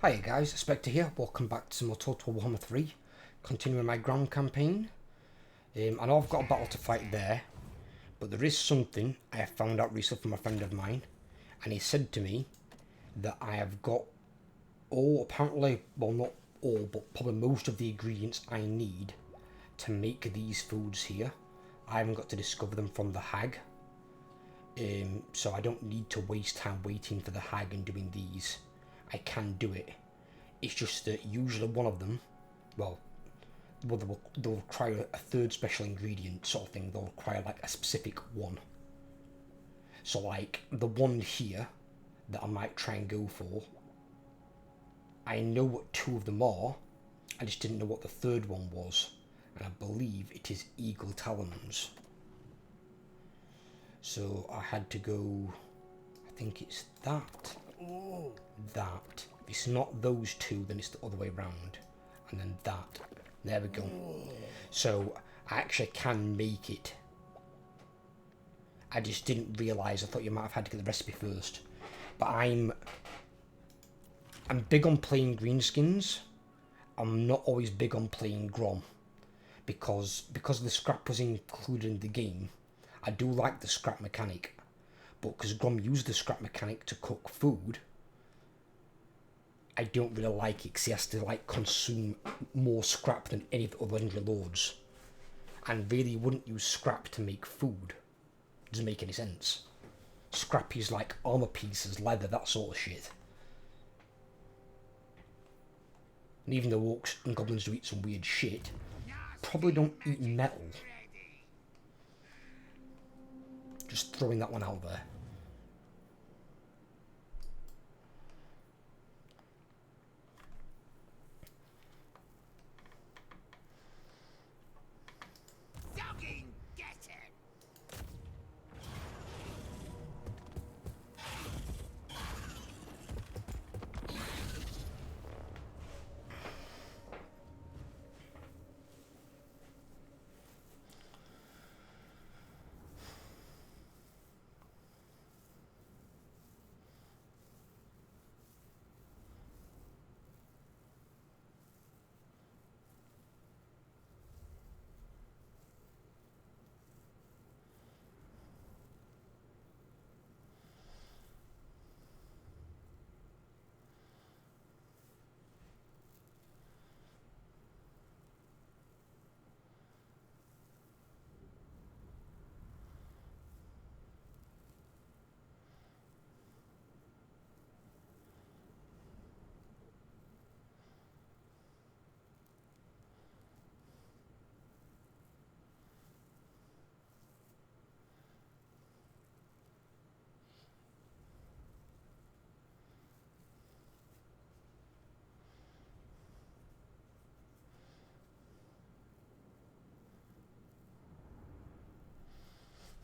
Hiya guys, Spectre here, welcome back to some more Total Warhammer 3, continuing my Grom campaign. I know I've got a battle to fight there, but there is something I have found out recently from a friend of mine, and he said to me that I have got all, apparently, well not all, but probably most of the ingredients I need to make these foods here. I haven't got to discover them from the hag, so I don't need to waste time waiting for the hag and doing these. I can do it. It's just that usually one of them, well they'll require a third special ingredient sort of thing. They'll require like a specific one. So like the one here that I might try and go for, I know what two of them are, I just didn't know what the third one was, and I believe it is eagle talons. So I had to go, I think it's that. That. If it's not those two, then it's the other way around. And then that. There we go. So I actually can make it. I just didn't realise. I thought you might have had to get the recipe first. But I'm big on playing Greenskins. I'm not always big on playing Grom. Because the scrap was included in the game, I do like the scrap mechanic. But because Grom used the scrap mechanic to cook food, I don't really like it because he has to like consume more scrap than any of the other legendary lords. And really wouldn't use scrap to make food. Doesn't make any sense. Scrap is like armor pieces, leather, that sort of shit. And even though orcs and goblins do eat some weird shit, probably don't eat metal. Just throwing that one out there.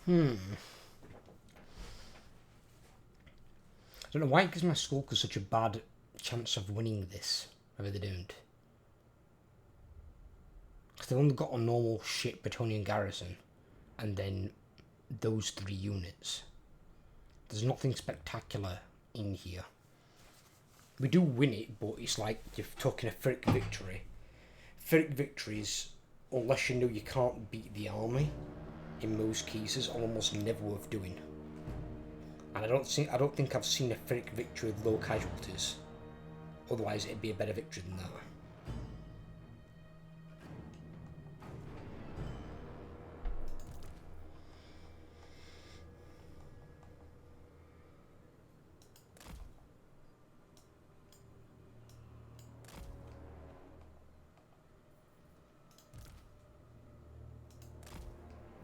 I don't know why it gives my skulkers such a bad chance of winning this. Maybe they don't. Because they've only got a normal shit Bretonian garrison. And then those 3 units. There's nothing spectacular in here. We do win it, but it's like you're talking a Pyrrhic victory. Pyrrhic victories, unless you know you can't beat the army, in most cases, are almost never worth doing. And I don't think I've seen a Pyrrhic victory with low casualties. Otherwise, it'd be a better victory than that.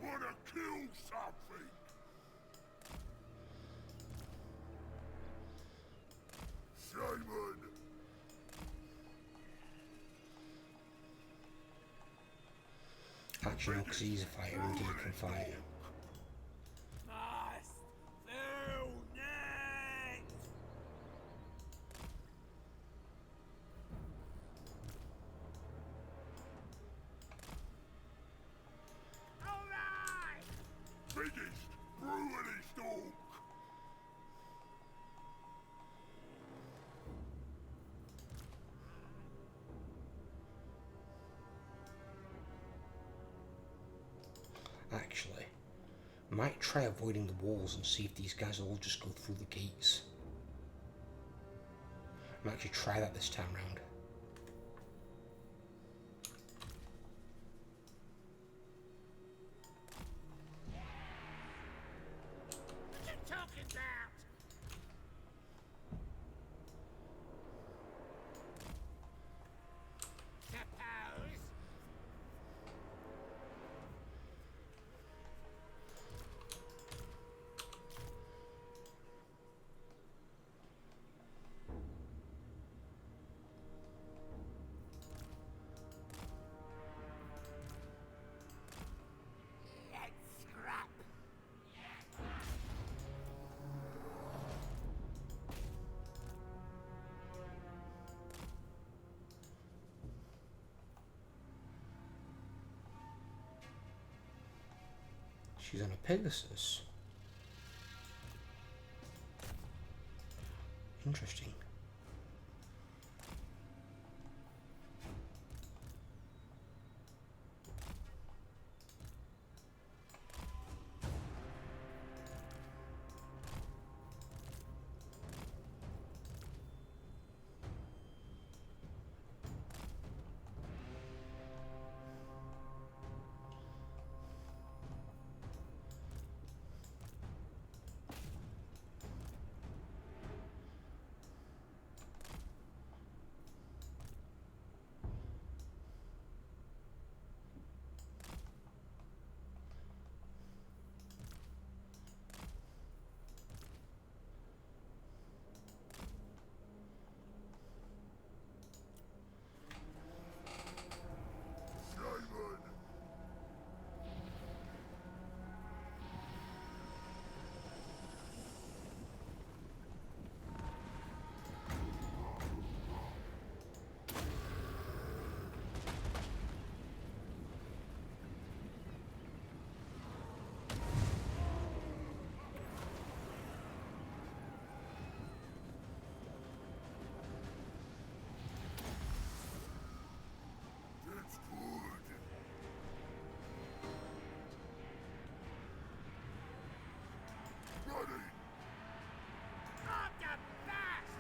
Wanna kill something? Simon! Actually, no, because he's a fighter and he can fight. Biggest, brutalist orc! Actually, might try avoiding the walls and see if these guys will all just go through the gates. I might actually try that this time round. What you talking about? Suppose. Let's scrap. She's on a Pegasus. Interesting. It's good. Ready. I'm the best!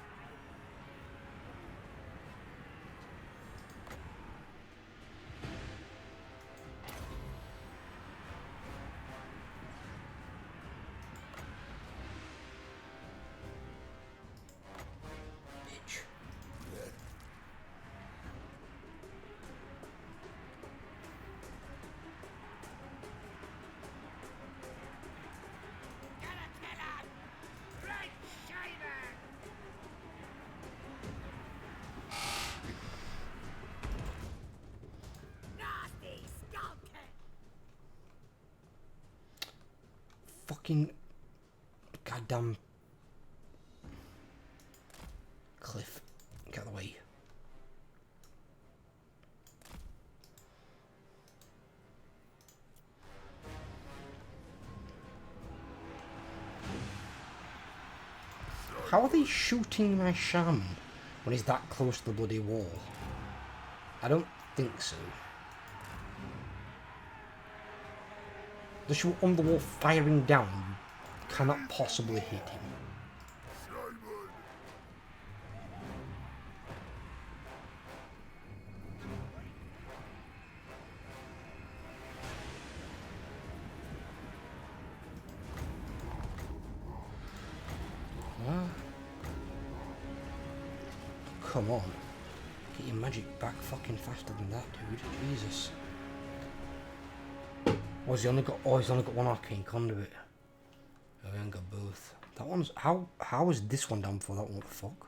Bitch. Gotta kill him! Great shaver! Nasty skulking! Fucking goddamn cliff. Get out of the way. How are they shooting my shaman when he's that close to the bloody wall? I don't think so. The shoot on the wall firing down, you cannot possibly hit him. Simon. What? Come on. Get your magic back fucking faster than that, dude. Jesus. Oh, he's only got one arcane conduit. Oh, we ain't got both. That one's how is this one down for that one? What the fuck?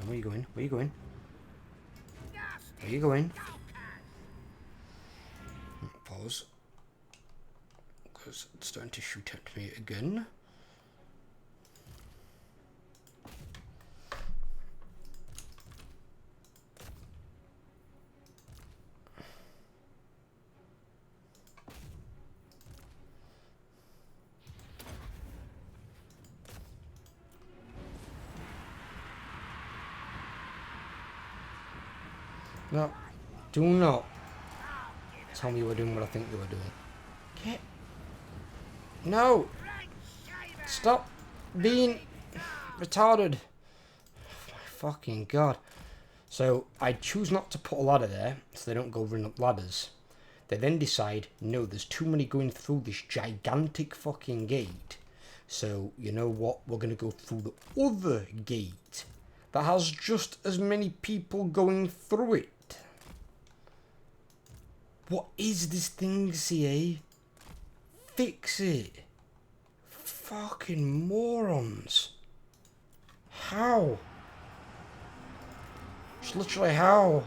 Where are you going? Where are you going? Where are you going? Pause. Because it's starting to shoot at me again. No. Do not tell me you were doing what I think you were doing. Get. No! Stop being retarded. Oh my fucking god. So I choose not to put a ladder there so they don't go run up ladders. They then decide, no, there's too many going through this gigantic fucking gate. So, you know what? We're going to go through the other gate that has just as many people going through it. What is this thing, CA? Fix it. Fucking morons. How? Just literally how?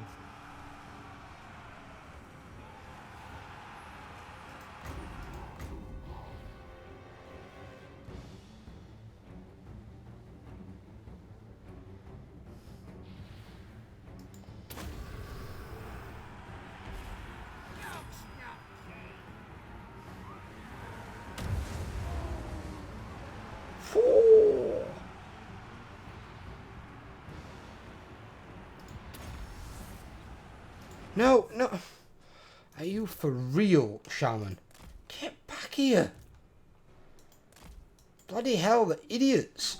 No, no. Are you for real, Shaman? Get back here. Bloody hell, the idiots.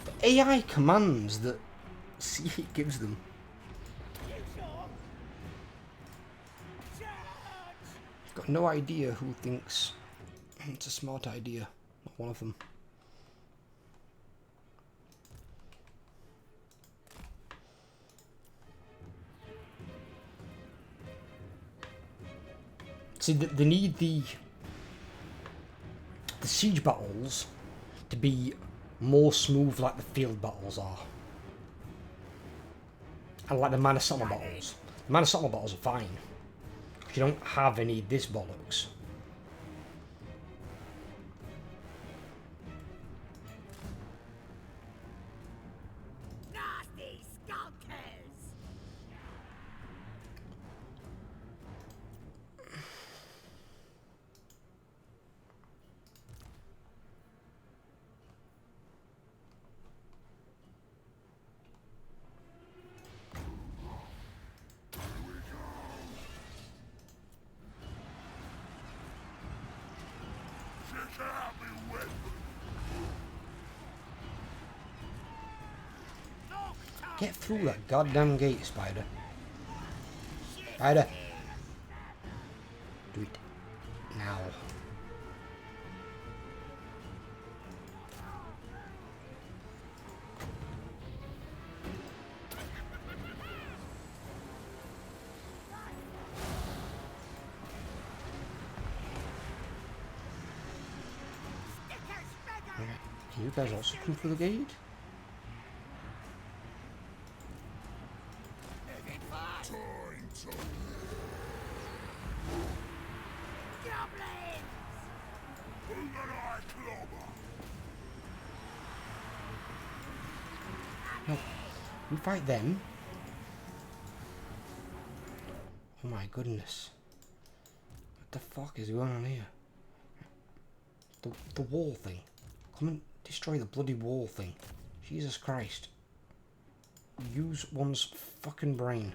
The AI commands that C8 gives them. Got no idea who thinks it's a smart idea. Not one of them. See, they need the siege battles to be more smooth like the field battles are. And like the mana settlement battles. The mana settlement battles are fine. Because you don't have any of this bollocks. Nasty skulkers! Get through that goddamn gate, Spider. Spider. Do it. Now. Okay. Can you guys also come through the gate? No, we fight them. Oh my goodness. What the fuck is going on here? The wall thing. Come and destroy the bloody wall thing. Jesus Christ. Use one's fucking brain.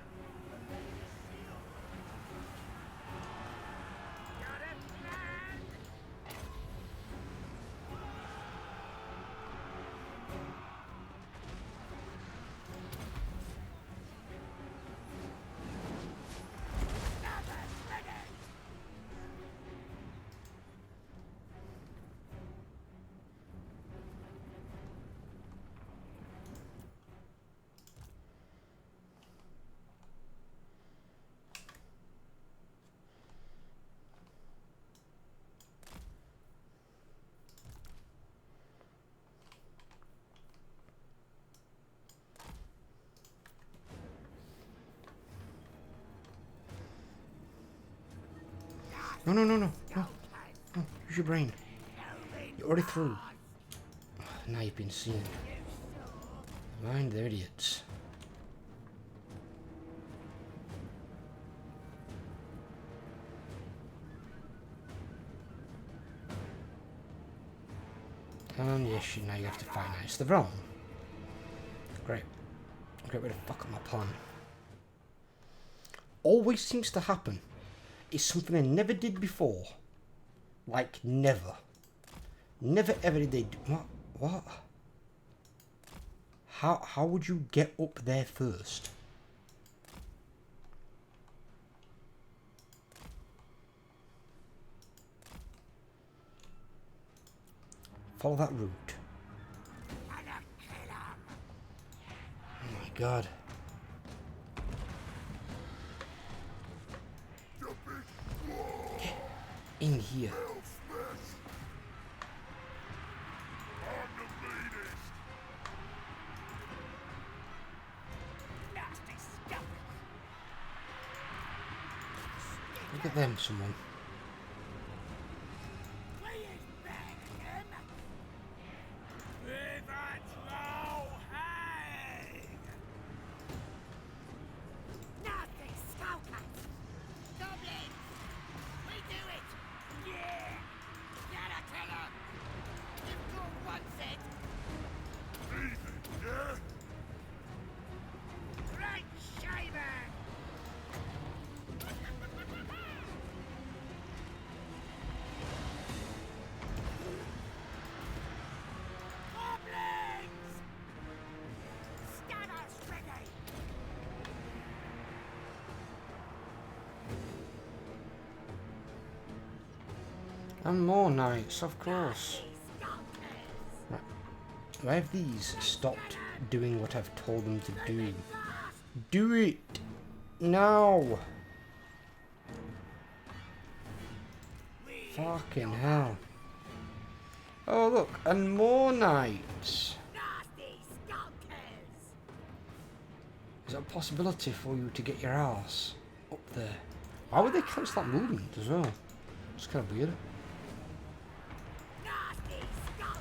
No, no, no, no, no. No, use your brain. You're already through. Now you've been seen. Mind the idiots. Yes, now you have to fight nice. The wrong. Great. Great way to fuck up my plan. always seems to happen is something I never did before. Like, never. Never ever did. What? How would you get up there first? Follow that route. Oh my god. Get in here. Look at them, someone. And more knights, of course. Right. Why have these stopped doing what I've told them to do? Do it! Now! Fucking hell. Oh look, and more knights! Is it a possibility for you to get your ass up there? Why would they cancel that movement as well? It's kind of weird.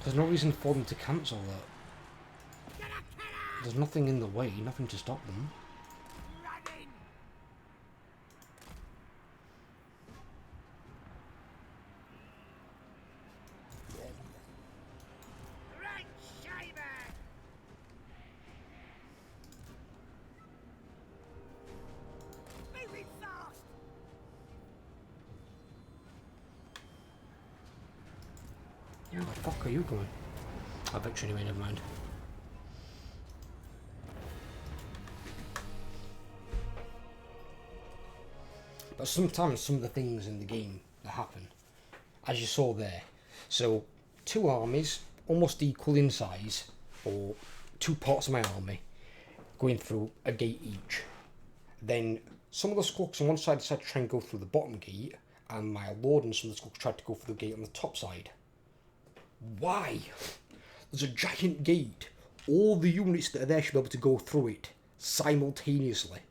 There's no reason for them to cancel that. There's nothing in the way, nothing to stop them. Where the fuck are you going? I'll bet you anyway, never mind. But sometimes some of the things in the game that happen, as you saw there. So, two armies, almost equal in size, or two parts of my army, going through a gate each. Then some of the skulks on one side decided to try and go through the bottom gate, and my lord and some of the skulks tried to go through the gate on the top side. Why? There's a giant gate. All the units that are there should be able to go through it simultaneously.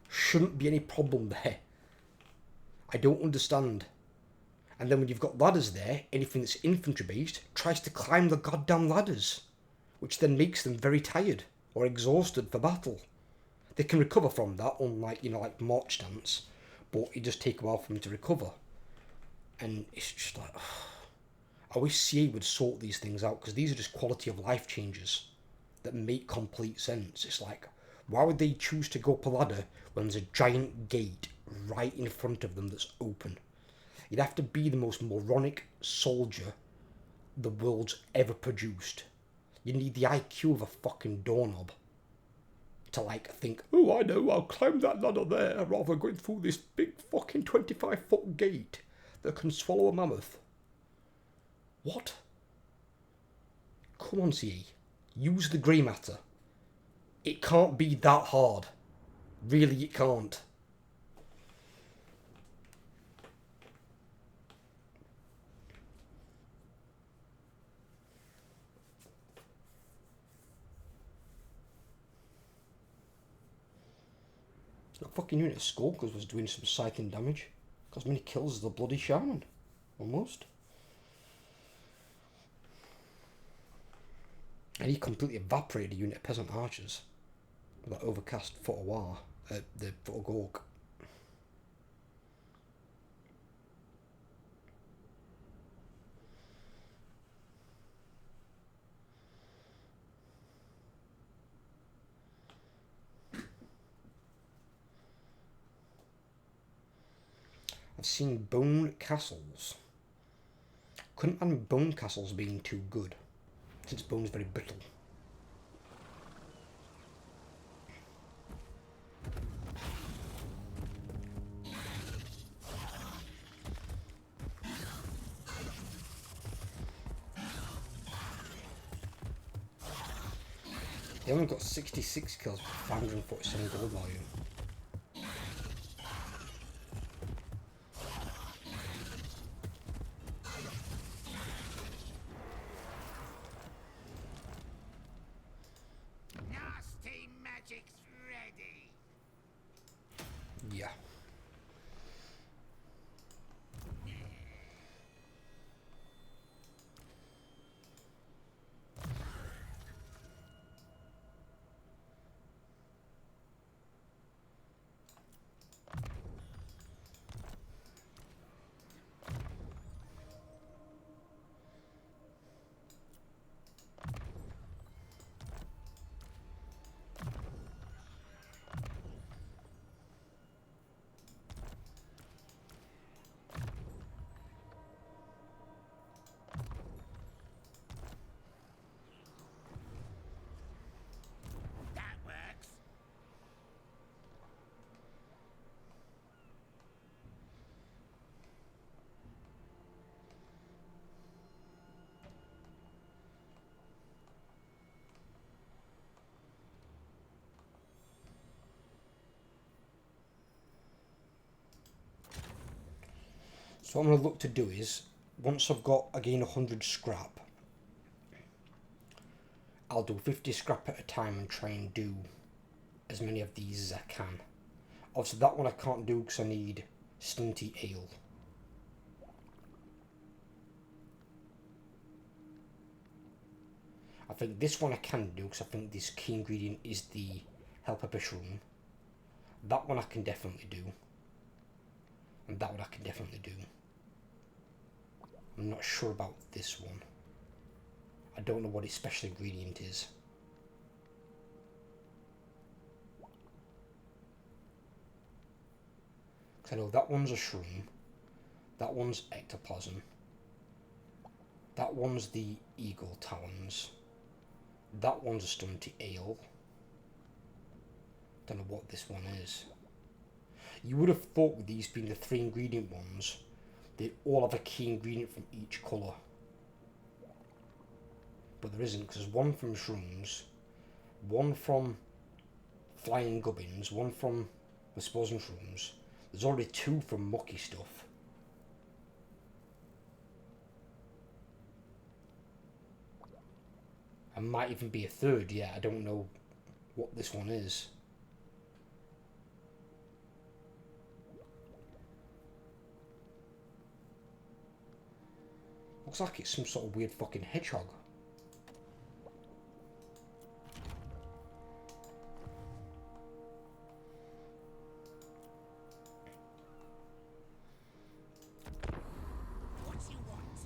Shouldn't be any problem there. I don't understand. And then when you've got ladders there, anything that's infantry based tries to climb the goddamn ladders, which then makes them very tired or exhausted for battle. They can recover from that, unlike, like march stance, but it does take a while for them to recover. And it's just like, I wish CA would sort these things out, because these are just quality of life changes that make complete sense. It's like, why would they choose to go up a ladder when there's a giant gate right in front of them that's open? You'd have to be the most moronic soldier the world's ever produced. You need the IQ of a fucking doorknob to think, oh, I know, I'll climb that ladder there rather than going through this big fucking 25-foot gate that can swallow a mammoth. What? Come on, CE. Use the grey matter. It can't be that hard. Really, it can't. That fucking unit of Skulkers was doing some scything damage. Got as many kills as the bloody Shaman. Almost. And he completely evaporated a unit of peasant archers with that overcast foot of war, the foot of Gork. I've seen bone castles. Couldn't man bone castles being too good, since bone's very brittle. They only got 66 kills with 547 gold value. Nasty magic's ready. Yeah. That works. So what I'm going to look to do is, once I've got again 100 scrap, I'll do 50 scrap at a time and try and do as many of these as I can. Obviously that one I can't do because I need stunty ale. I think this one I can do because I think this key ingredient is the hell pepper shroom. That one I can definitely do. And that one I can definitely do. I'm not sure about this one. I don't know what its special ingredient is. I know that one's a shroom. That one's ectoplasm. That one's the eagle talons. That one's a stunty ale. Don't know what this one is. You would have thought with these being the 3 ingredient ones, they all have a key ingredient from each colour. But there isn't, because there's one from shrooms, one from flying gubbins, one from the spores and shrooms. There's already 2 from mucky stuff. And might even be a 3rd, yeah, I don't know what this one is. Looks like it's some sort of weird fucking hedgehog. What you want?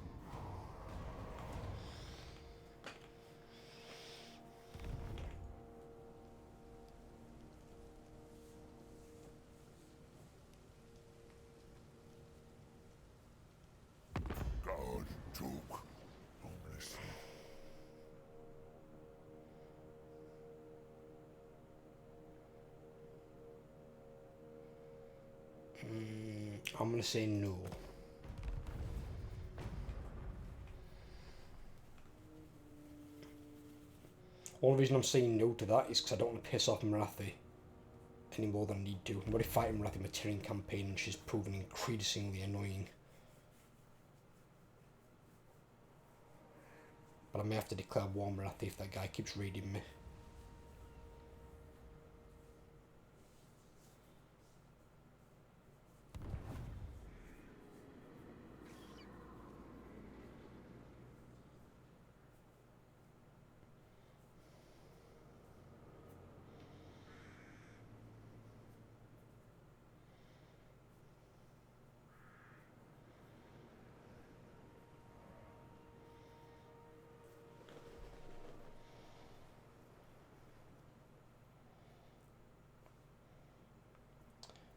God took. Oh, bless you. I'm going to say no. Only reason I'm saying no to that is because I don't want to piss off Marathi any more than I need to. I'm already fighting Marathi in my Tyrian campaign and she's proven increasingly annoying. But I may have to declare war on Marathi if that guy keeps raiding me.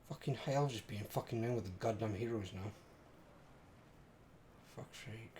Fucking hell, just being fucking known with the goddamn heroes now. Fuck's sake.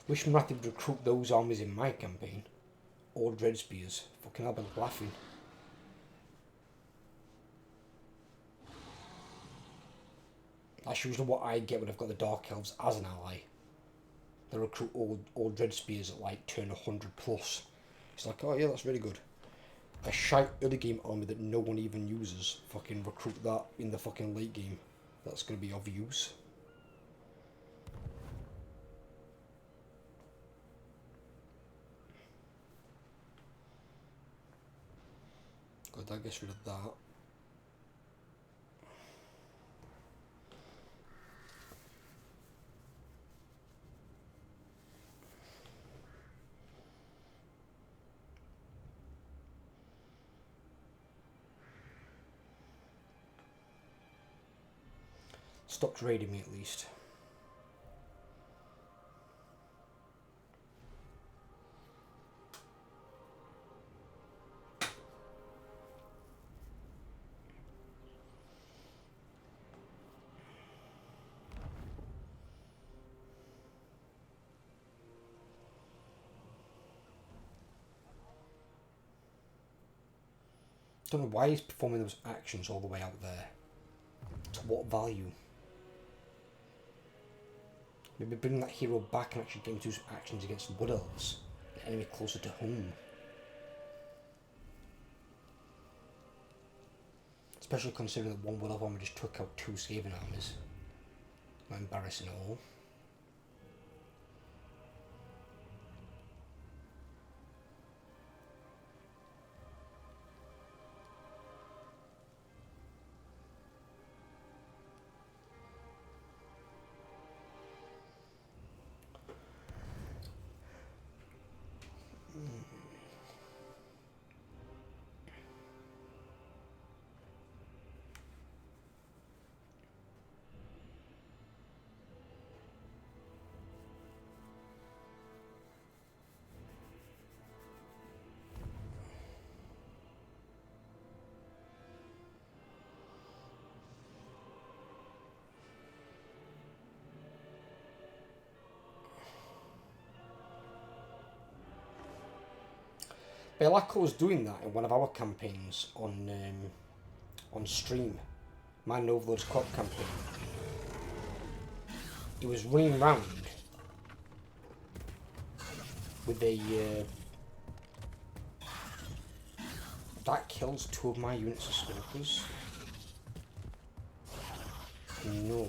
Wish Matthew would recruit those armies in my campaign. Or Dread Spears. Fucking hell, I've been laughing. That's usually what I get when I've got the Dark Elves as an ally. They recruit all Dread Spears at like turn 100 plus. It's like, oh yeah, that's really good. A shite early game army that no one even uses. Fucking recruit that in the fucking late game. That's going to be of use. Good, that gets rid of that. Stopped raiding me at least. Don't know why he's performing those actions all the way out there. To what value? Maybe bring that hero back and actually get him to do actions against Wood Elves. The enemy closer to home. Especially considering that one Wood Elf army just took out 2 Skaven armies. Not embarrassing at all. Belacco was doing that in one of our campaigns on stream. My Overlord's Co-op campaign. He was running around with a... that kills 2 of my units of Stalkers. No.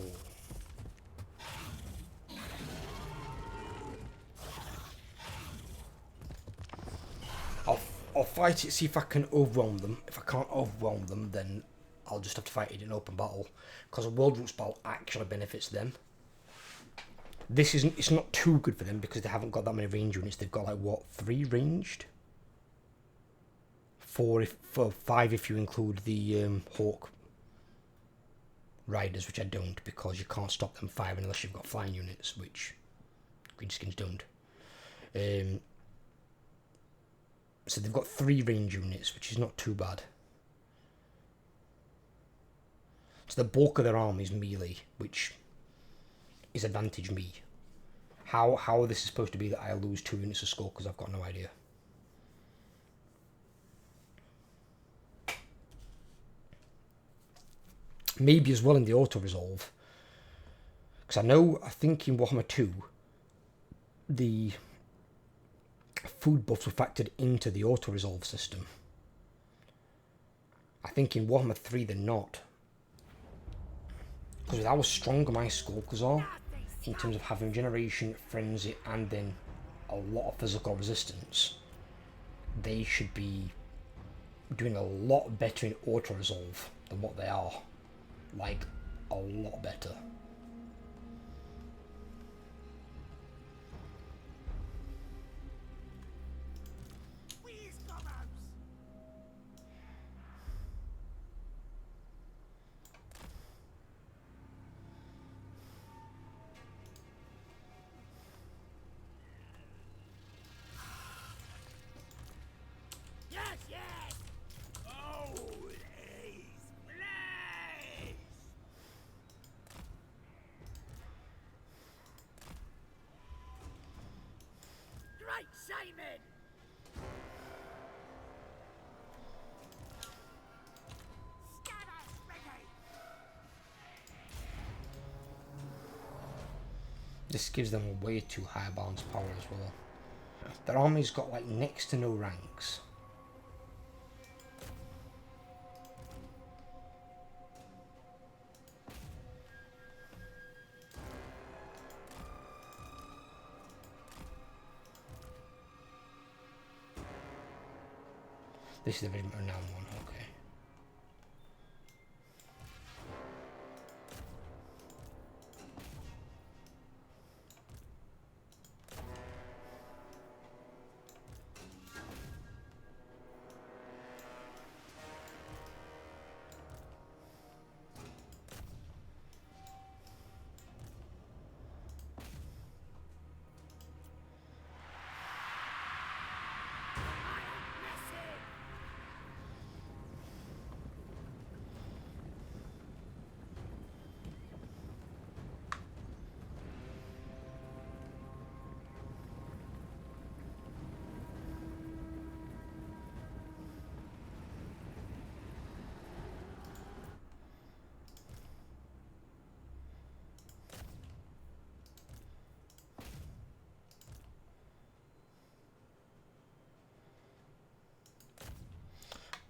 I'll fight it, see if I can overwhelm them. If I can't overwhelm them, then I'll just have to fight it in open battle. Because a World Roots battle actually benefits them. This isn't, it's not too good for them because they haven't got that many range units. They've got like, what, 3 ranged? 5 if you include the Hawk Riders, which I don't, because you can't stop them firing unless you've got flying units, which Greenskins don't. So they've got 3 range units, which is not too bad. So the bulk of their army is melee, which is advantage me. How this is supposed to be that I lose 2 units of Skulkers, I've got no idea. Maybe as well in the auto-resolve. Because I think in Warhammer 2, the food buffs were factored into the auto-resolve system. I think in Warhammer 3 they're not. Because with how strong my Skulkers are, in terms of having Regeneration, Frenzy, and then a lot of physical resistance, they should be doing a lot better in auto-resolve than what they are. Like, a lot better. Right, Simon! Scanners ready! This gives them a way too high balance power as well. Their army's got like next to no ranks. This is a very renowned one, okay.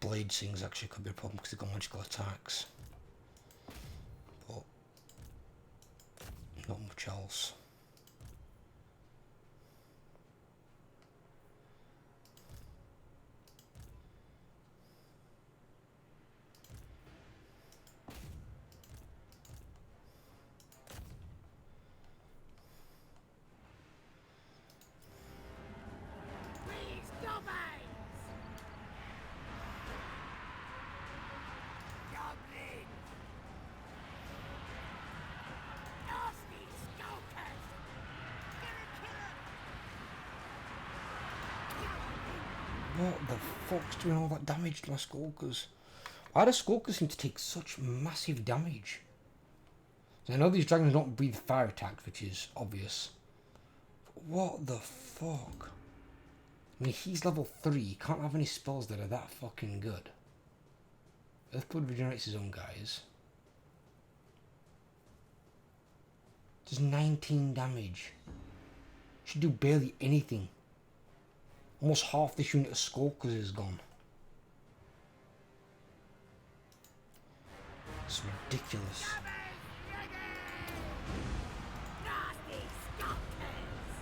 Blade Sings actually could be a problem because they've got magical attacks. But not much else. Please, goblins! Goblins! Nasty skulkers! Gonna kill 'em! What the fuck's doing all that damage to my skulkers? Why do skulkers seem to take such massive damage? So I know these dragons don't breathe fire attacks, which is obvious. But what the fuck? I mean, he's level 3. He can't have any spells that are that fucking good. Earthblood regenerates his own guys. Does 19 damage. Should do barely anything. Almost half this unit of skulkers is gone. It's ridiculous. Nasty skulkers!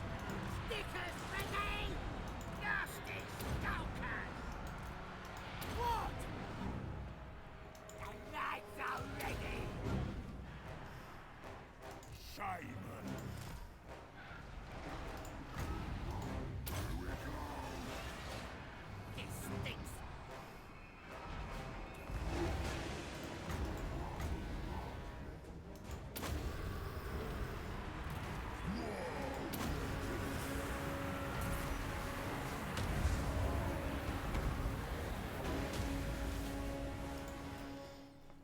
Stickers ready! Nasty skulkers! What? The lads are ready! Simon! This stinks!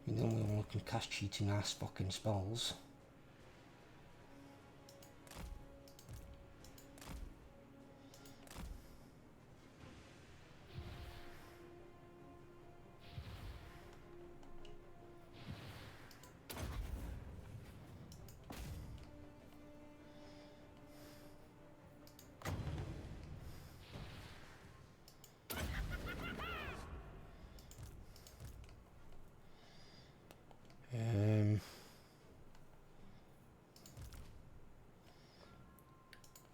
You're the only one who can cast cheating ass fucking spells.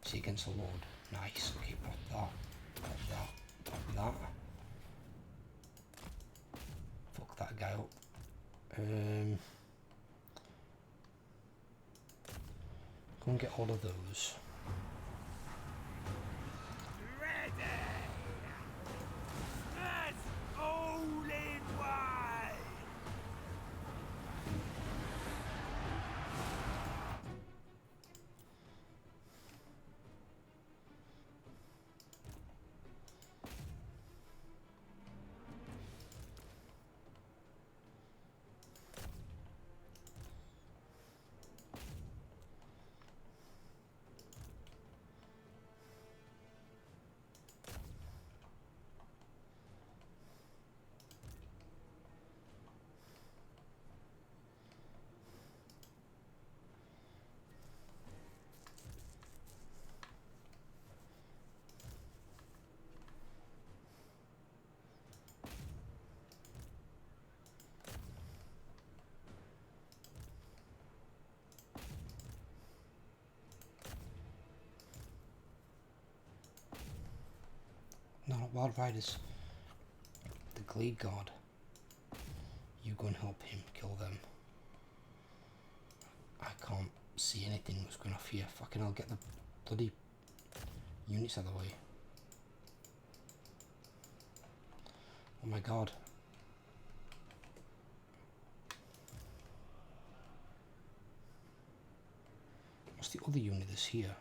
See against the Lord. Nice. Okay, pop that. Pop that. Pop that. Fuck that guy up. Go and get hold of those. Ready! That's all in one! Wild Riders. The Glade Guard. You go and help him kill them. I can't see anything that's going off here. Fucking hell, get the bloody units out of the way. Oh my god. What's the other unit that's here?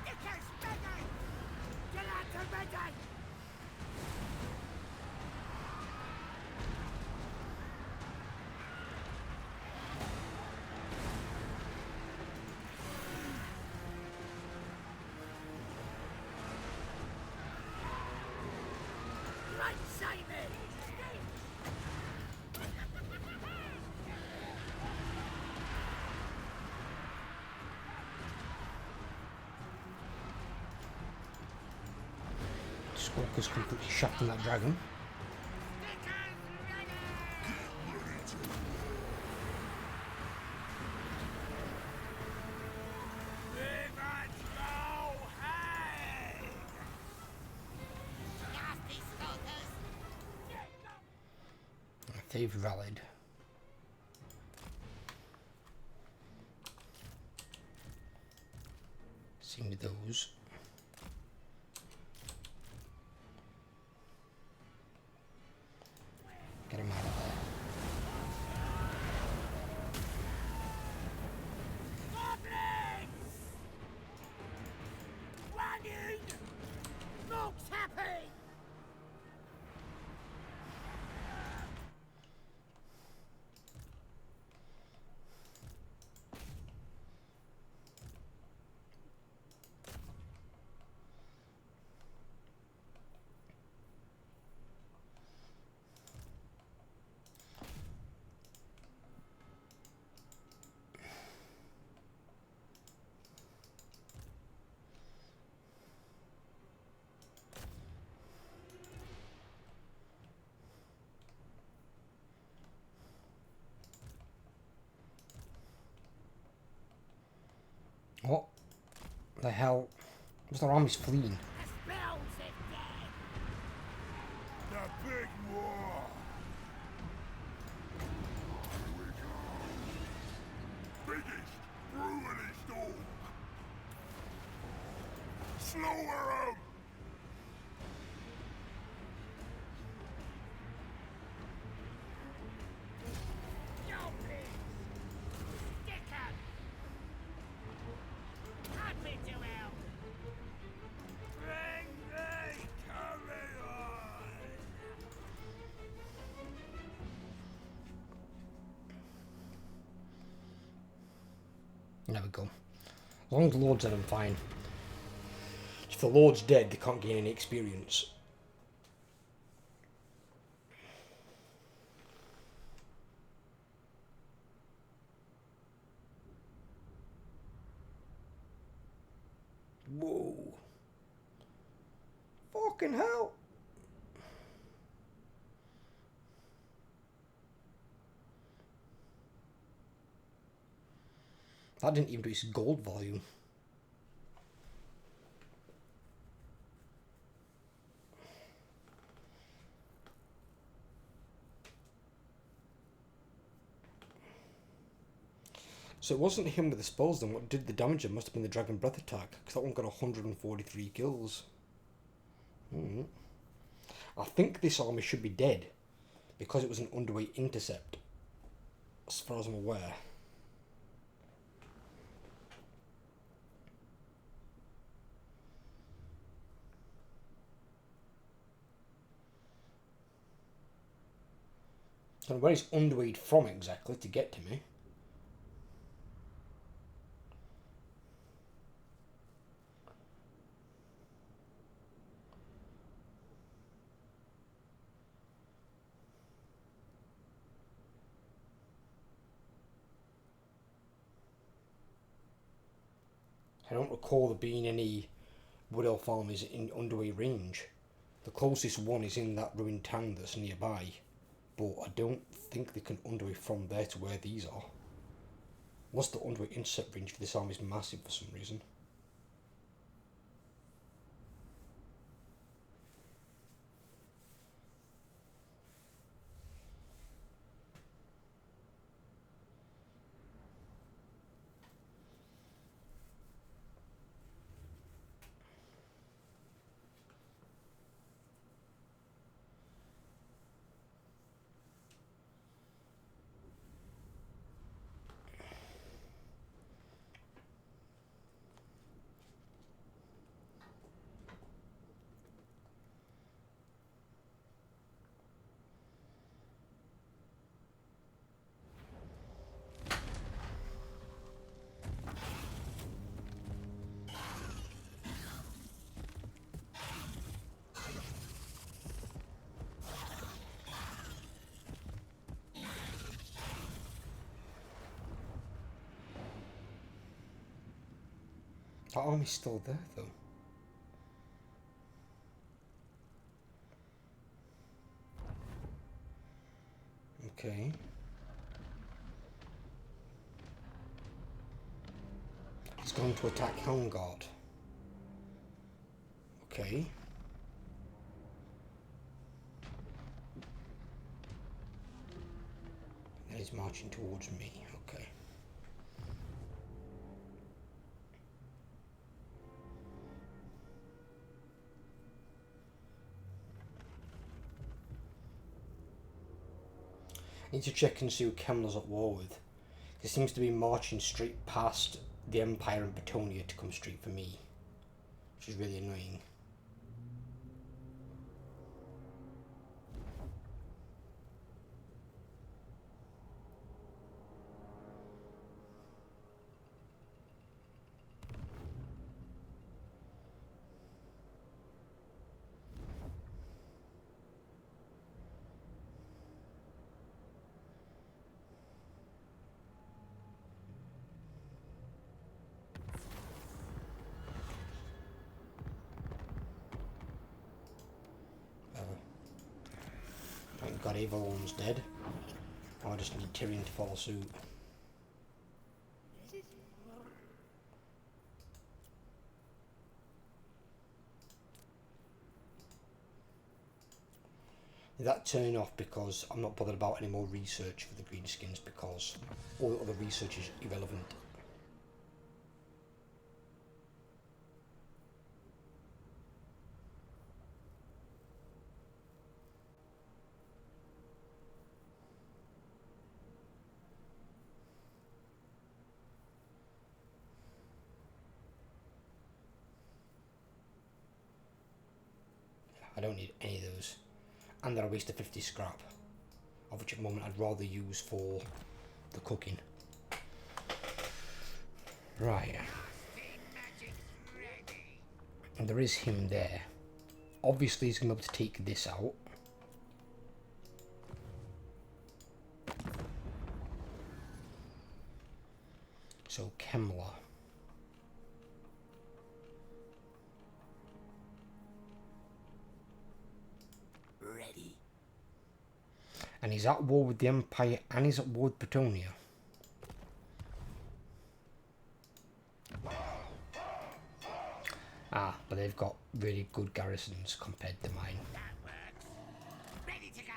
Stickers ready! Gelato ready! Right side me! Squawker's completely shot from that dragon. Stickers ready! Rivers go hang! Nasty skulkers! They've rallied. Seeing those. Get him out of there. Goblins! Running! Monk's happy! What the hell? Was their armies fleeing? The spells are dead! The big war! Here we go! Biggest, brutalist orc! Slaughter 'em! Goblins! Stick 'em! Add me to help! Bring me carrion! There we go. As long as the Lord's dead, I'm fine. If the Lord's dead, they can't gain any experience. Whoa. Fucking hell. That didn't even do its gold volume. So it wasn't him with the spells then. What did the damage? It must have been the Dragon Breath attack, because that one got 143 kills. I think this army should be dead, because it was an underweight intercept, as far as I'm aware. And where is underweight from exactly to get to me? I don't recall there being any wood elf armies in underway range. The closest one is in that ruined town that's nearby, but I don't think they can underway from there to where these are. Unless the underway intercept range for this army is massive for some reason. That army's still there though. Okay. He's going to attack Helmgard. Okay. And he's marching towards me. Okay. I need to check and see who Kemler's at war with. He seems to be marching straight past the Empire and Bretonia to come straight for me, which is really annoying. Thank God Avalon's dead. Now I just need Tyrion to follow suit. That turn off because I'm not bothered about any more research for the Greenskins because all the other research is irrelevant. I don't need any of those. And they're a waste of 50 scrap, of which at the moment I'd rather use for the cooking. Right. And there is him there. Obviously he's going to be able to take this out. So Kemler. Ready. And he's at war with the Empire and he's at war with Bretonia. Ah, but they've got really good garrisons compared to mine. That works. Ready to go.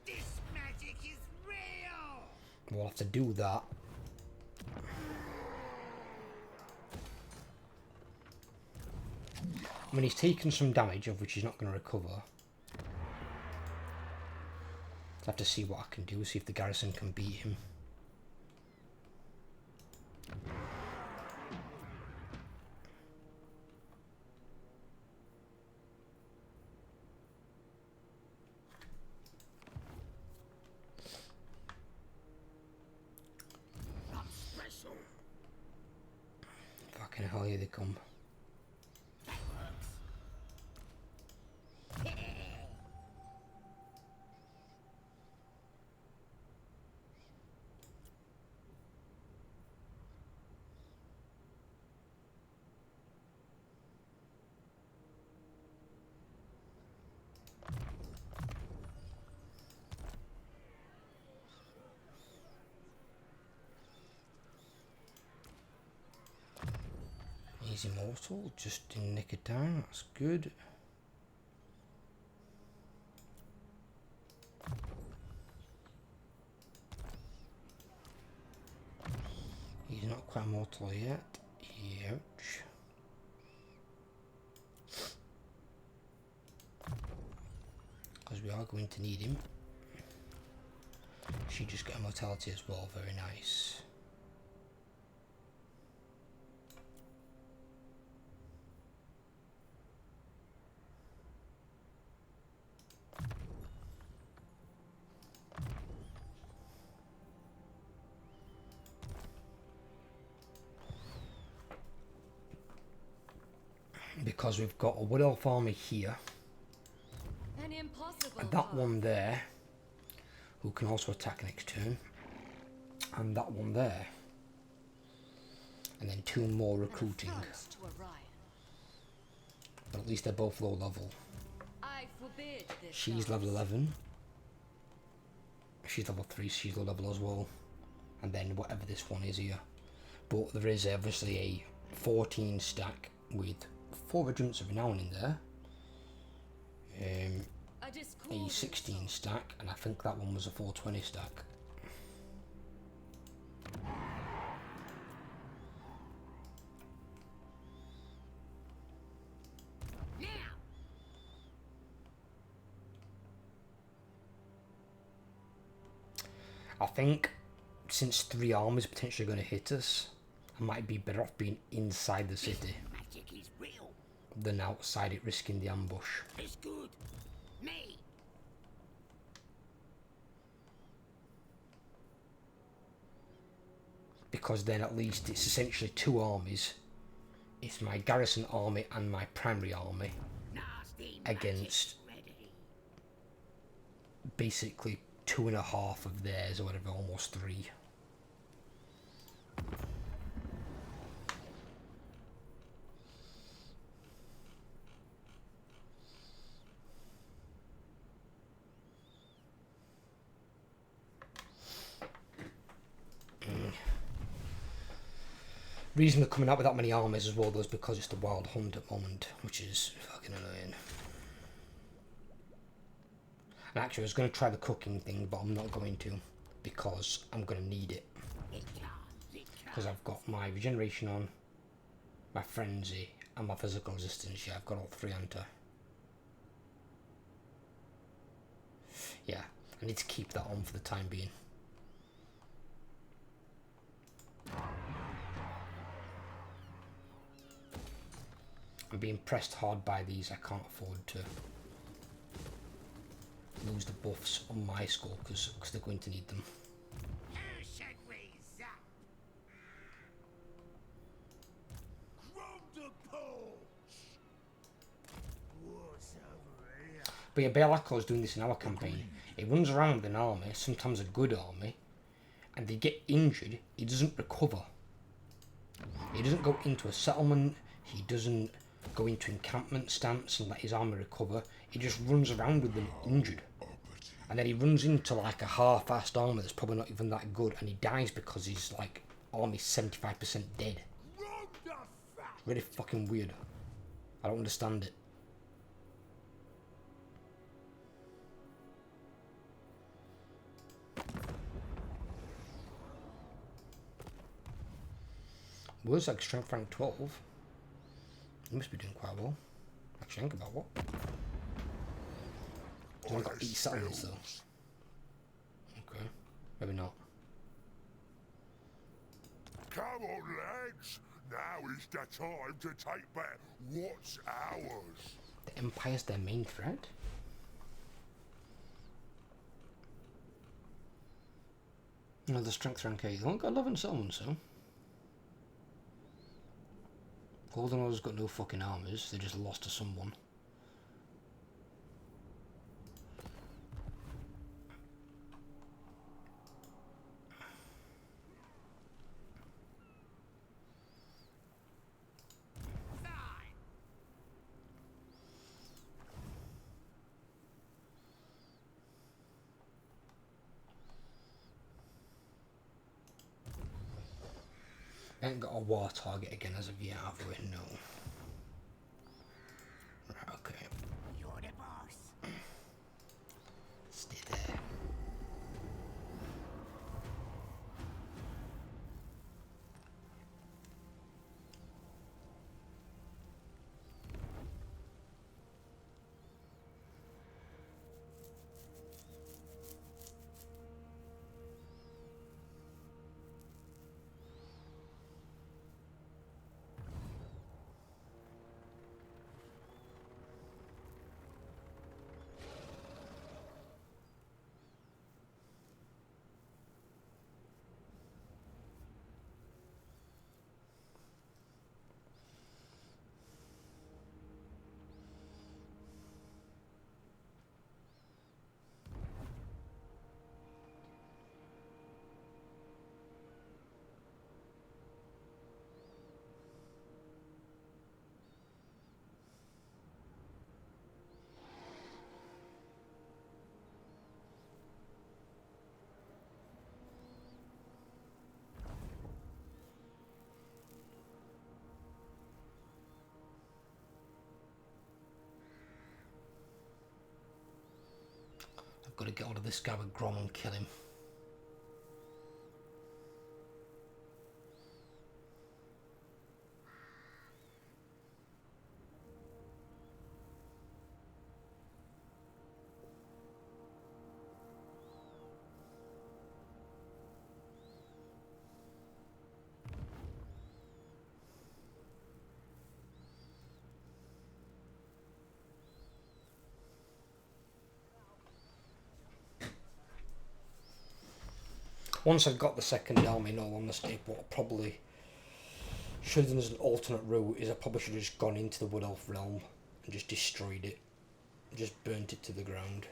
This magic is real. We'll have to do that. I mean, he's taken some damage, of which he's not going to recover. I'll have to see what I can do, see if the garrison can beat him. Not special. Fucking hell, here they come. That works. He's immortal, just in nick of time, that's good. He's not quite immortal yet. Ouch. Because we are going to need him. She just got immortality as well, very nice. Because we've got a Wood Elf army here, and that one there, who can also attack next turn, and that one there, and then 2 more recruiting. But at least they're both low level. She's level 11. She's level 3, she's low level as well. And then whatever this one is here. But there is obviously a 14 stack with 4 regiments of renown in there. A 16 stack, and I think that one was a 420 stack. I think since 3 armies potentially going to hit us, I might be better off being inside the city than outside it, risking the ambush. It's good. Me. Because then at least it's essentially 2 armies. It's my garrison army and my primary army against basically 2.5 of theirs, or whatever, almost 3. Reason they're coming out with that many armies as well, though, is because it's the Wild Hunt at the moment, which is fucking annoying. And actually, I was going to try the cooking thing, but I'm not going to, because I'm going to need it. Because I've got my regeneration on, my frenzy, and my physical resistance. Yeah, I've got all 3 enter. Yeah, I need to keep that on for the time being. I'm being pressed hard by these. I can't afford to lose the buffs on my score because they're going to need them. Who should we zap? From the porch. What's over here? But yeah, Be'lakor is doing this in our campaign. He runs around with an army, sometimes a good army, and they get injured. He doesn't recover. He doesn't go into a settlement. He doesn't go into encampment stance and let his army recover. He just runs around with them injured. And then he runs into like a half-assed army that's probably not even that good, and he dies because his like army's 75% dead. It's really fucking weird. I don't understand it. Words like strength rank 12. He must be doing quite well. Actually, think about what. He's only got 8 settlements though. Okay, maybe not. Come on, lads. Now is the time to take back what's ours. The Empire's their main threat? No, the strength rank 8. They only got 11 settlements though. Golden Order's got no fucking armies. They just lost to someone. I ain't got a war target again as of yet, have we? No. Right, okay. You're the boss. Stay there. I've got to get hold of this guy with Grom and kill him. Once I've got the second army, in all honesty, what I probably should have done as an alternate route is I probably should have just gone into the Wood Elf realm and just destroyed it. Just burnt it to the ground.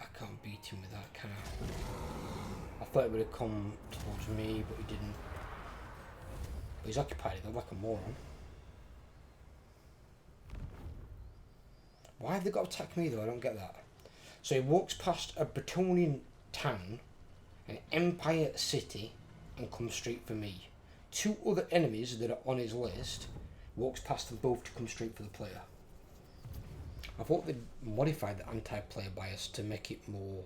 I can't beat him with that, can I? I thought it would have come towards me, but he didn't. But he's occupied it though, like a moron. Why have they got to attack me though? I don't get that. So he walks past a Bretonian town, an Empire city, and comes straight for me. Two other enemies that are on his list, walks past them both to come straight for the player. I thought they'd modified the anti-player bias to make it more,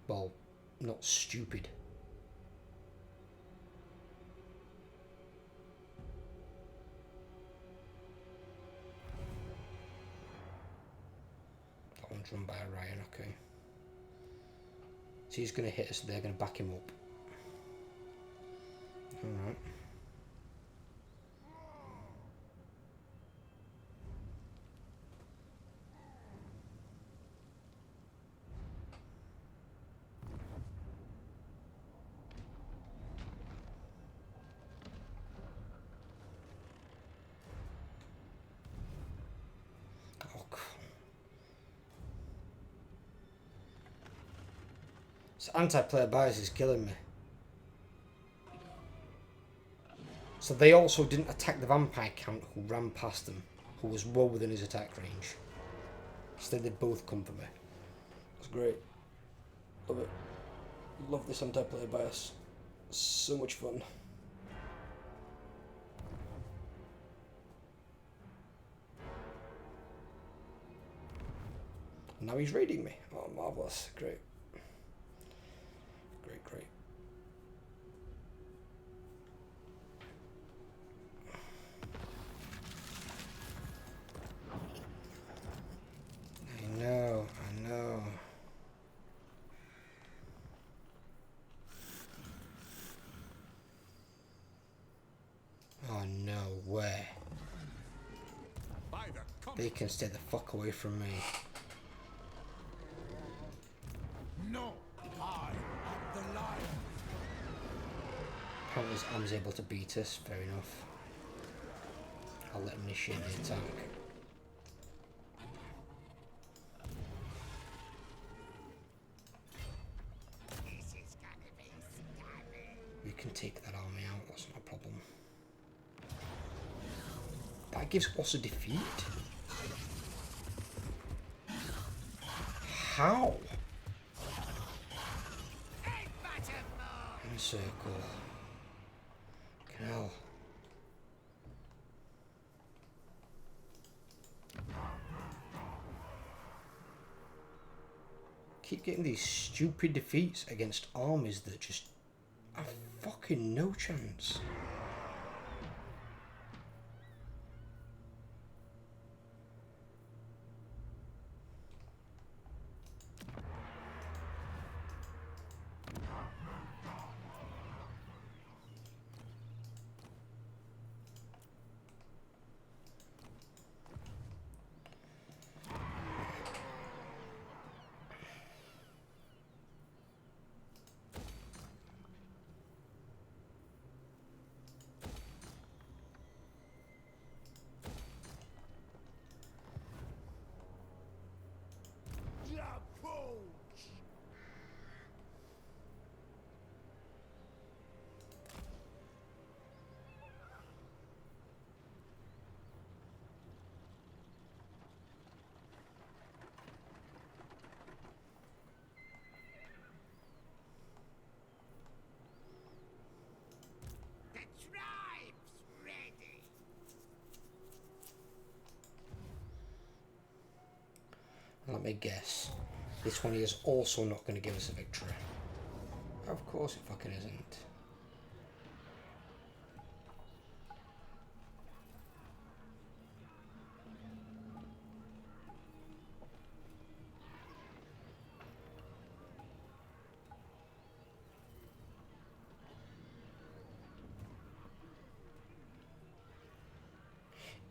well, not stupid. That one's run by Ryan, okay. So he's going to hit us, they're going to back him up. Alright. So anti-player bias is killing me. So they also didn't attack the vampire count who ran past them, who was well within his attack range. Instead they both come for me. That's great. Love it. Love this anti-player bias. So much fun. Now he's raiding me. Oh, marvellous. Great. Great. I know. Oh no, where? They can stay the fuck away from me. No, I am the lion. Am's able to beat us, fair enough. I'll let him initiate the attack. We can take that army out, that's not a problem. That gives us a defeat? How? In circle. Hell. Keep getting these stupid defeats against armies that just have fucking no chance. Let me guess. This one is also not going to give us a victory. Of course it fucking isn't.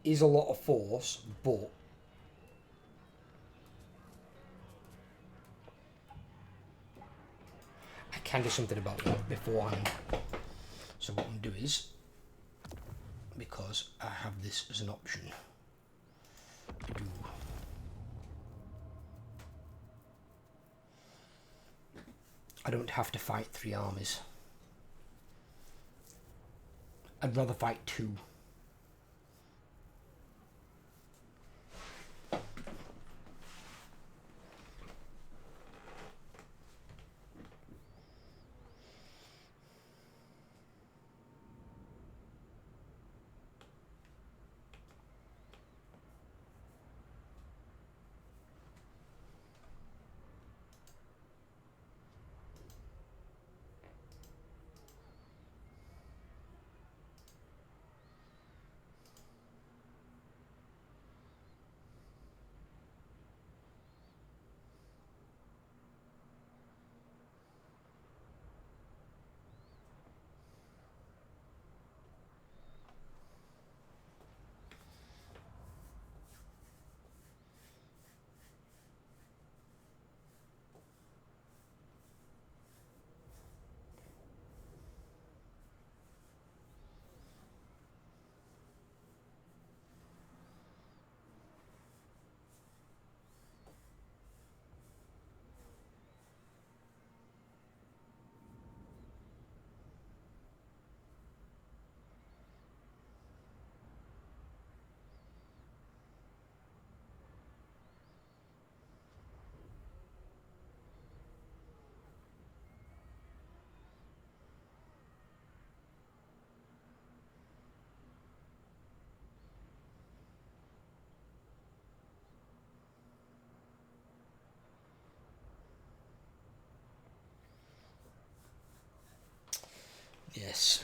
Is a lot of force, but I can do something about that beforehand. So what I'm going to do is, because I have this as an option, I don't have to fight 3 armies. I'd rather fight 2. Yes.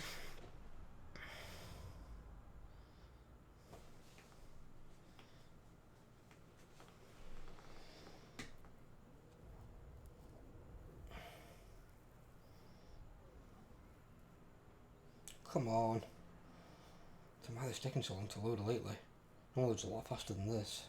Come on. Don't know why it's taking so long to load lately. It loads a lot faster than this.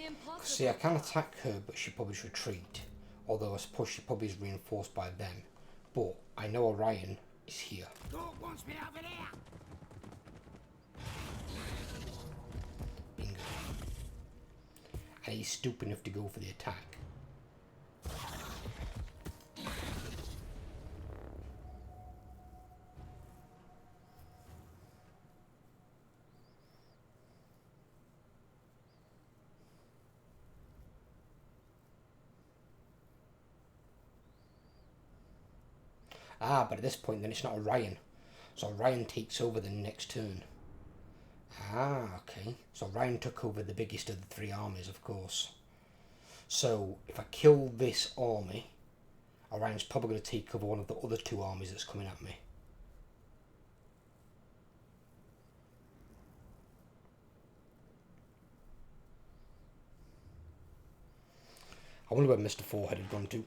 impossible. See, I can attack her, but she probably should retreat. Although I suppose she probably is reinforced by them. But I know Orion is here. Talk wants me over there. Bingo. And he's stupid enough to go for the attack. Ah, but at this point then it's not Orion. So Orion takes over the next turn. Ah, okay. So Orion took over the biggest of the three armies, of course. So if I kill this army, Orion's probably going to take over one of the other two armies that's coming at me. I wonder where Mr. Forehead had gone to.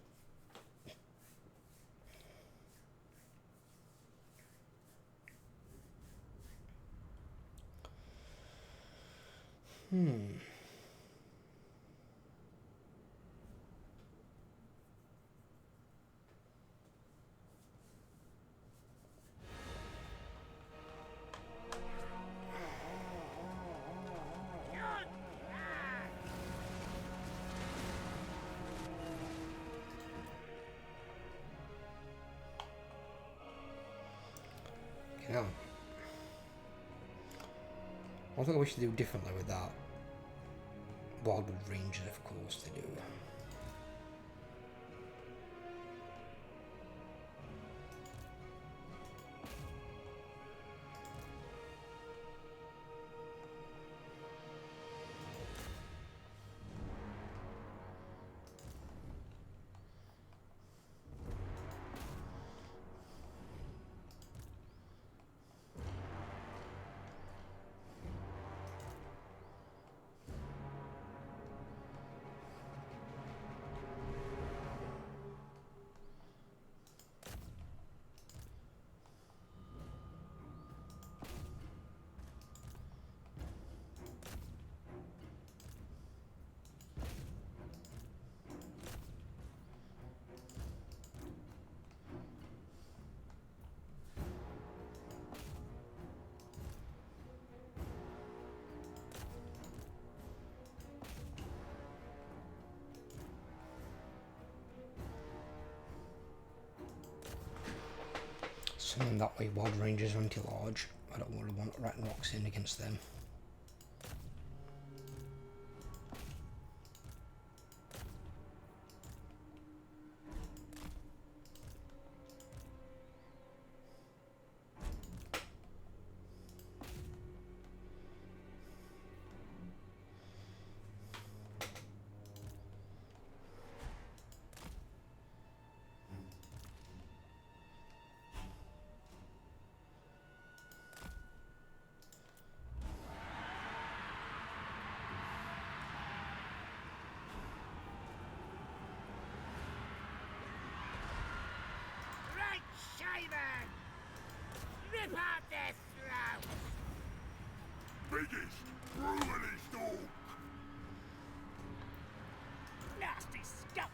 Now, one thing I wish to do differently with that. Wildwood Rangers, of course, they do. Summon that way. Wild Rangers are anti-large. I don't really want Rat and Rocks in against them. Right, shaven! Rip out their throats! Biggest, brutalist orc. Nasty stuff!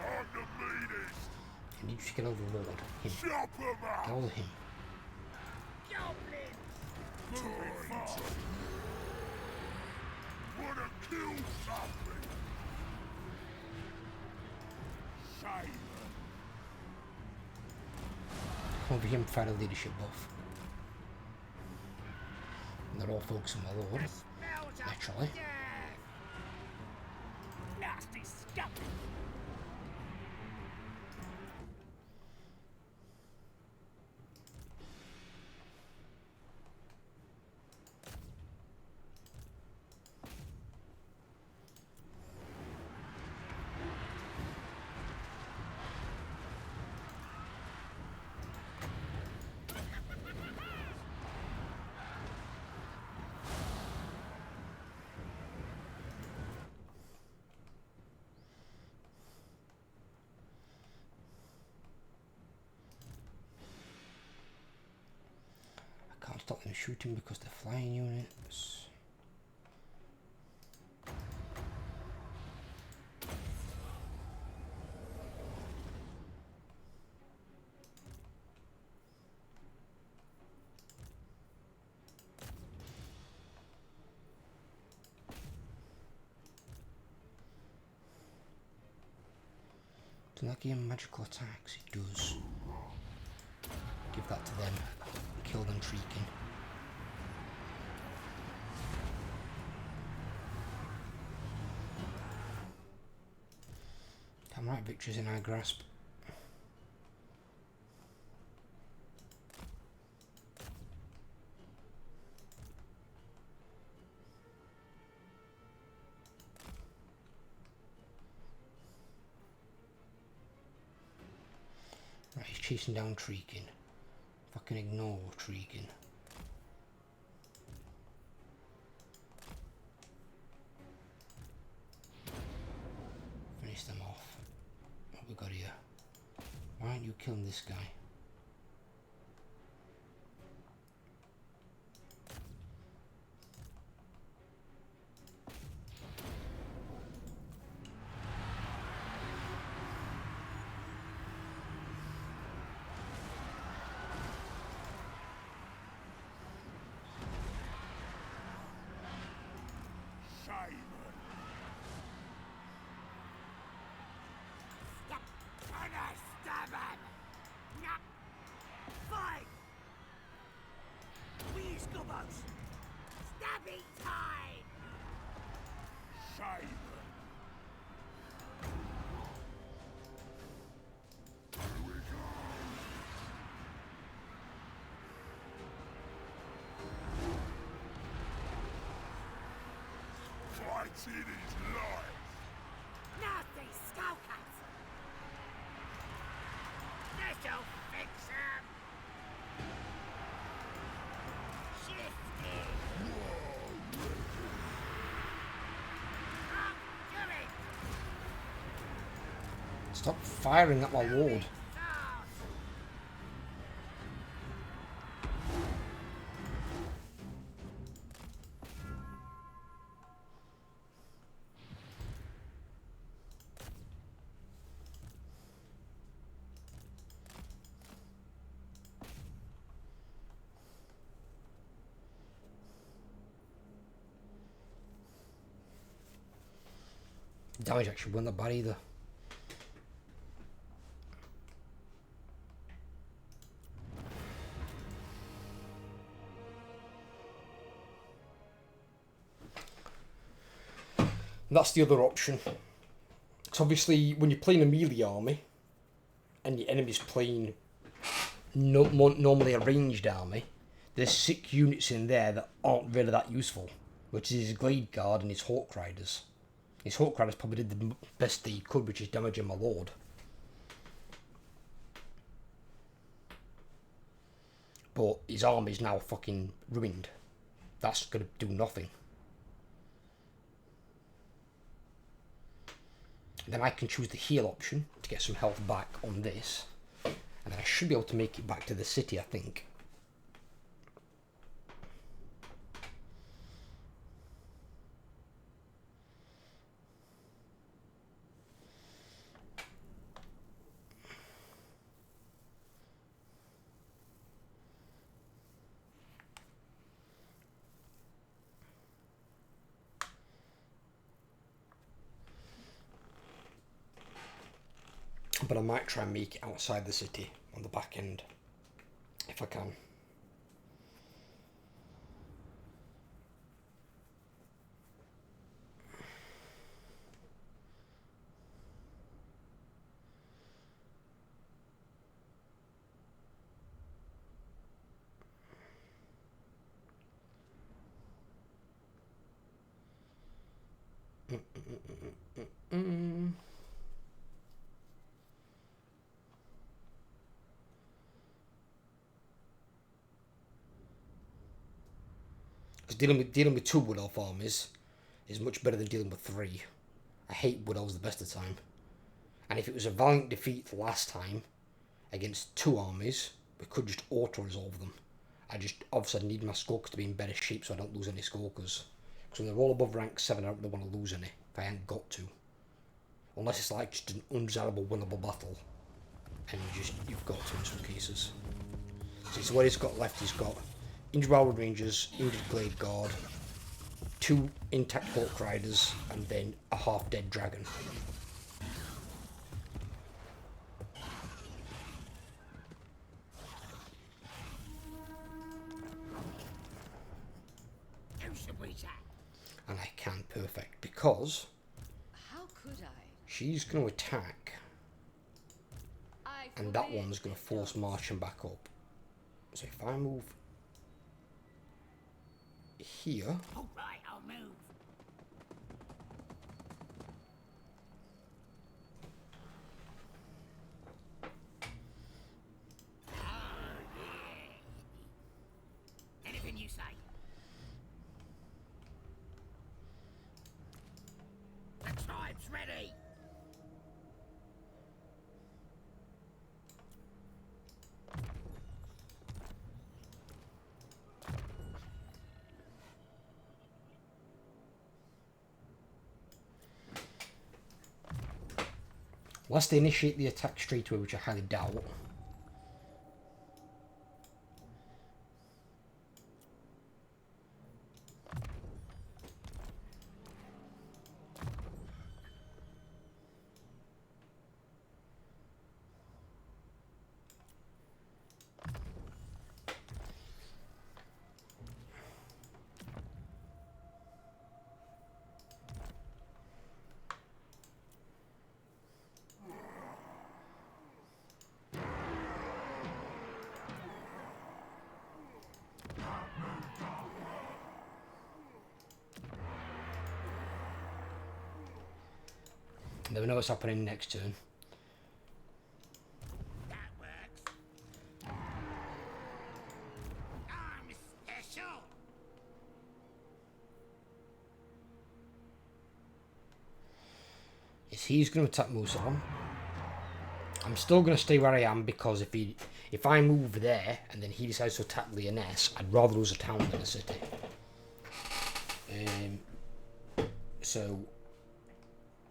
I'm the meanest. And you just get overlord him. Chop 'em up. Kill him. Goblin! Wanna kill something? Shame. Over him fight a leadership buff. And they're all focused on my lord, Smells of naturally. death. Nasty stuff. I can't stop them shooting because they're flying units. Does that give him magical attacks? It does. Give that to them. Kill them shrieking. Damn right, victory's in our grasp. Right, he's chasing down Treekin. If I can ignore Treekin. Finish them off. What we got here? Why aren't you killing this guy? Shame. Gonna stab him. Nah. Fight. We scubbers. Stabby time. Shame. Fight in his life. Nasty skullcats. This'll fix him. Shifty. Come to it. Stop firing at my lord. Sauce. Damage actually wasn't that bad either. That's the other option. So obviously when you're playing a melee army and your enemy's playing normally a ranged army, there's 6 units in there that aren't really that useful, which is his Glade Guard and his Hawk Riders. His Hawk Riders probably did the best they could, which is damaging my lord. But his army's now fucking ruined. That's going to do nothing. Then I can choose the heal option to get some health back on this. And then I should be able to make it back to the city, I think. But I might try and make it outside the city on the back end, if I can. Because dealing with 2 Wood Elf armies is much better than dealing with 3. I hate Wood Elves the best of the time. And if it was a valiant defeat last time against 2 armies, we could just auto-resolve them. I just obviously need my skulkers to be in better shape so I don't lose any skulkers. Because when they're all above rank 7, I don't really want to lose any if I ain't got to. Unless it's like just an undesirable winnable battle. And you've got to in some cases. So what he's got left, he's got injured Wildwood Rangers, injured Glade Guard, 2 intact Hawk Riders, and then a half-dead dragon. And I can perfect because how could I? She's going to attack, and that one's going to force march him back up. So if I move here, All right, I'll move. Oh, yeah. Anything you say. The tribe's ready. unless they initiate the attack straight away, which I highly doubt. Never know what's happening next turn. That works. I'm special. Is he's going to attack Musalem. I'm still going to stay where I am because if I move there and then he decides to attack Lyonesse, I'd rather lose a town than a city. So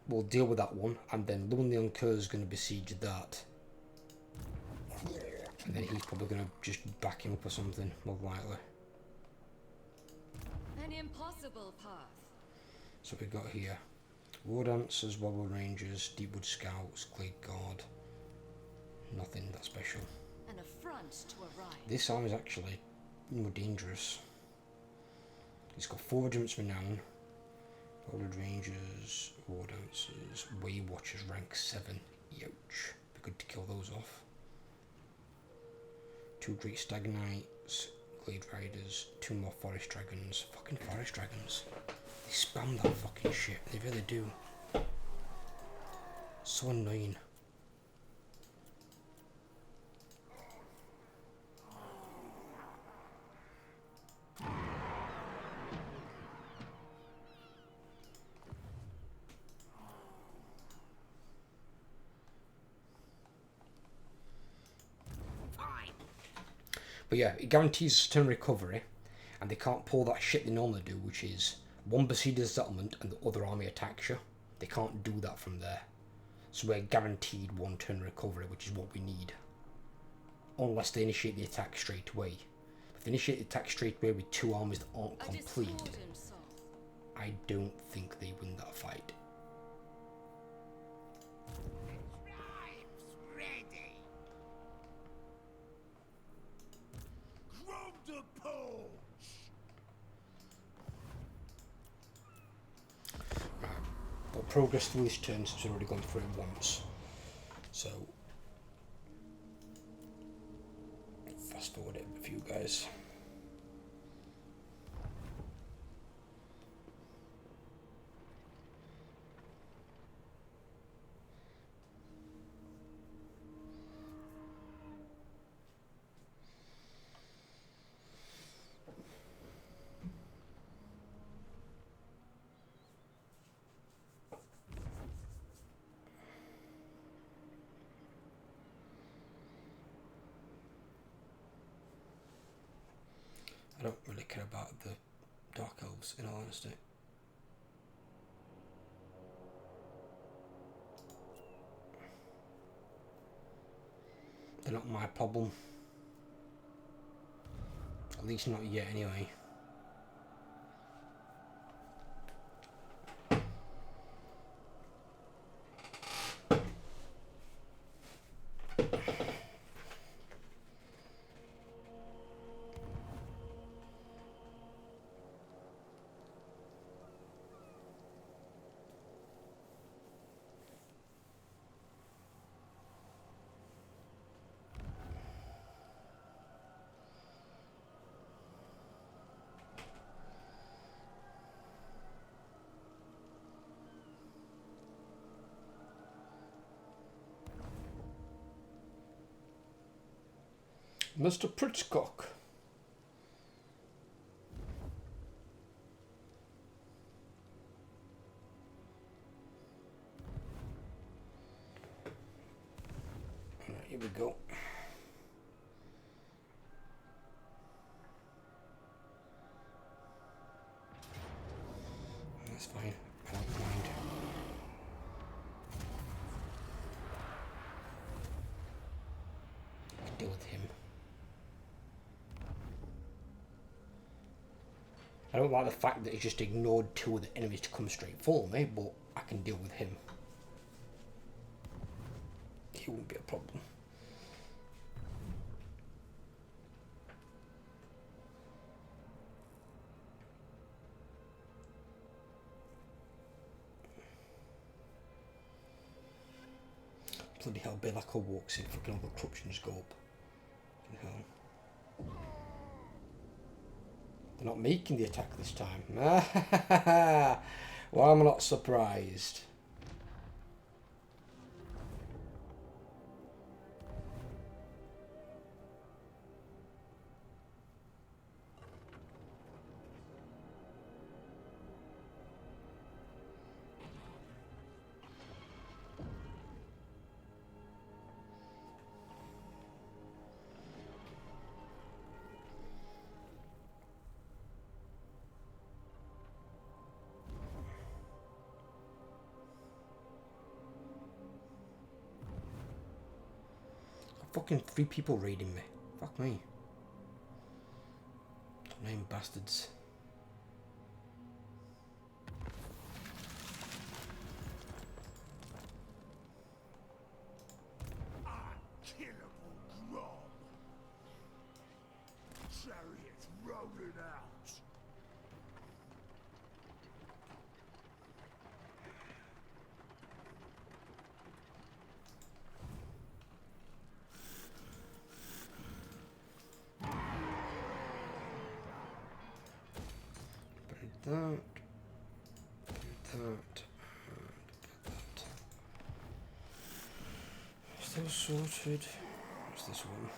we'll deal with that one, and then Lunleon Kerr is going to besiege that. And then he's probably going to just back him up or something, more likely. An impossible path. So we've got here War Dancers, Wobble Rangers, Deepwood Scouts, Glade Guard. Nothing that special. An affront to arrive. This arm is actually more dangerous. It's got 4 regiments renown, Wobble Rangers, War Dancers, Wave Watchers rank 7. Youch. Be good to kill those off. 2 Great Stag Knights, Glade Riders, 2 more Forest Dragons. Fucking Forest Dragons. They spam that fucking shit. They really do. So annoying. Fine. But yeah, it guarantees turn recovery, and they can't pull that shit they normally do, which is one besieges the settlement and the other army attacks you. They can't do that from there. So we're guaranteed 1 turn recovery, which is what we need. Unless they initiate the attack straight away. If they initiate the attack straight away with 2 armies that aren't complete, I don't think they win that fight. Tribe's progress through this turn since we've already gone through it once. So, fast forward it a few guys. I don't really care about the Dark Elves, in all honesty. They're not my problem. At least not yet, anyway. Mr. Pritchcock. Right, here we go. That's fine. I don't mind. I can deal with him. I don't like the fact that he just ignored two of the enemies to come straight for me, but I can deal with him. He won't be a problem. Bloody hell, Belacco walks in, fucking all the corruptions go up. Fucking hell. They're not making the attack this time. Well, I'm not surprised. Fucking 3 people raiding me. Fuck me. Name bastards. Unkillable Grom. Chariots rolling out. That. Still sorted. What's this one?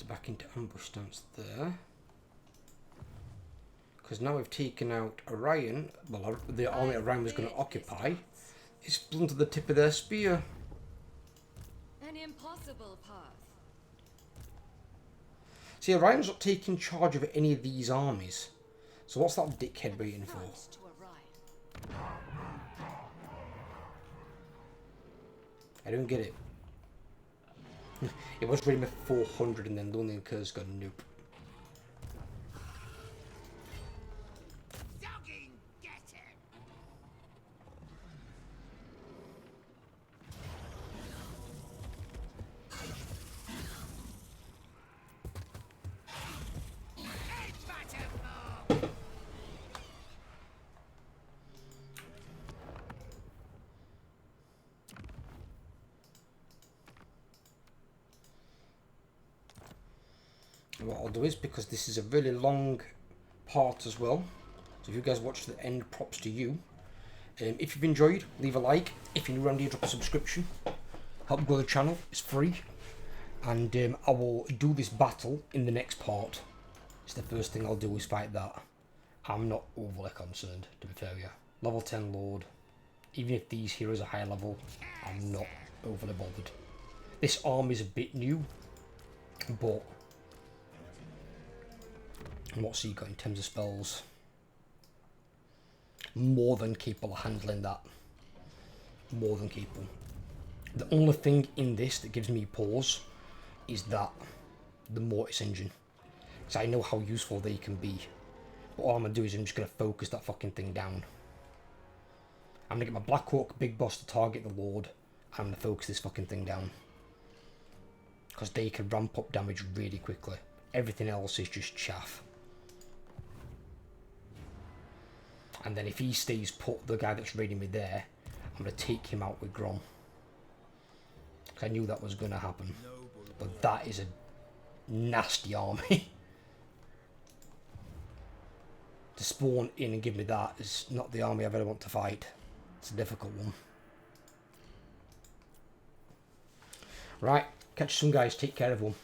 Back into ambush stance there, because now we've taken out Orion. Well, the army Orion was going to occupy. It's blunted the tip of their spear. An impossible path. See, Orion's not taking charge of any of these armies. So what's that dickhead waiting for? Front to arrive. I don't get it. It was ready for 400 and then Lonely Curse got nope. Dogging, get him! Headbutt him more! What I'll do is, because this is a really long part as well, so if you guys watch to the end, props to you. If you've enjoyed, leave a like. If you're new around here, drop a subscription. Help grow the channel, it's free. And I will do this battle in the next part. It's the first thing I'll do is fight that. I'm not overly concerned, to be fair with you. Level 10 Lord. Even if these heroes are high level, I'm not overly bothered. This army's a bit new, but what's he got in terms of spells? More than capable of handling that. More than capable. The only thing in this that gives me pause is that the Mortis engine. Because I know how useful they can be. But all I'm going to do is I'm just going to focus that fucking thing down. I'm going to get my Black Hawk Big Boss to target the Lord. I'm going to focus this fucking thing down. Because they can ramp up damage really quickly. Everything else is just chaff. And then if he stays put, the guy that's raiding me there, I'm going to take him out with Grom. Because I knew that was going to happen. But that is a nasty army. To spawn in and give me that is not the army I really want to fight. It's a difficult one. Right, catch you soon guys, take care everyone.